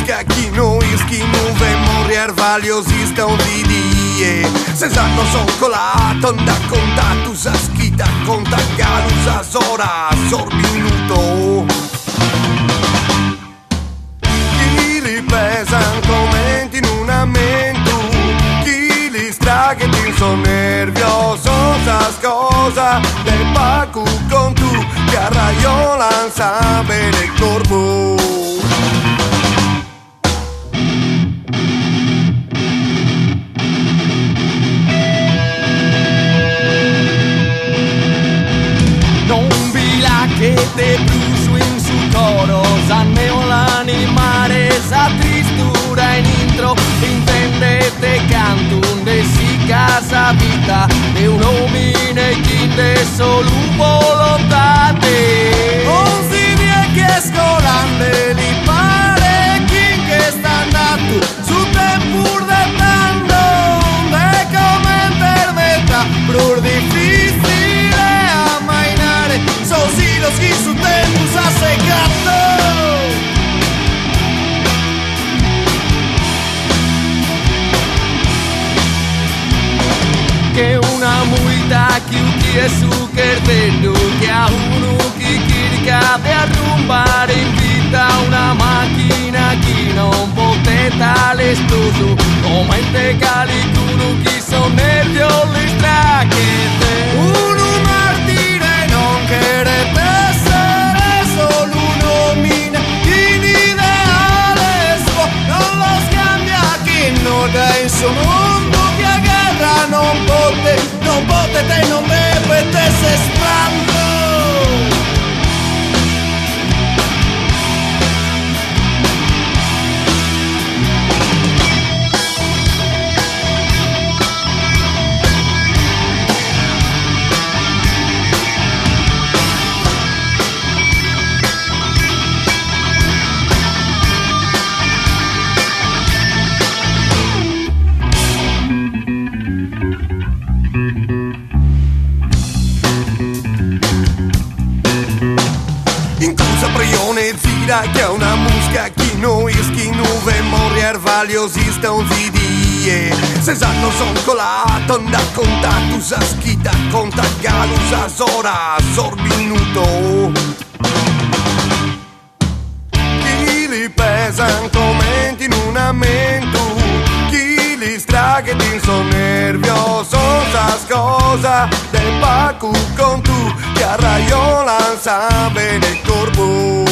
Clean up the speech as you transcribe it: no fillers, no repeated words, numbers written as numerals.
música que não vem morrer valiosista de dia. Senza non son colato da contatus a schita conta galus a horas or minuto. Chi li pesan commenti in un aumento, chi li straghe ti son nervioso sas cosa del pacu con tu che arraiolan sabe del corpo. Che te bruso in su coro, sanneo l'animare, sa tristura in intro, intendete canto de si casa vita, de un omine chinde solo volontate. Non si vie che scolande li pare, chi che sta andando, su tempur de tanto, de come interveta, pur difficile a mainare, so los que su tempus ha secato. Que una multa que es su querdello, que a uno que quiere de arrumbar invita a una máquina que no poteta l'estuso, como en calicuno que son nervio les traquete. Uno martire non querete solo uno mina ideales, non los cambia chi non è in suo mondo che a guerra non potete non dovete se sprando. Che è una musica che non ve morrer valiosista di die. Senza non son colato da contatus a schita conta galus a horas or minuto. Chi li pesan commenti in un aumento, chi li straghe ti son nervioso sas cosa del pacu con tu che arraiolan sabe del corpo.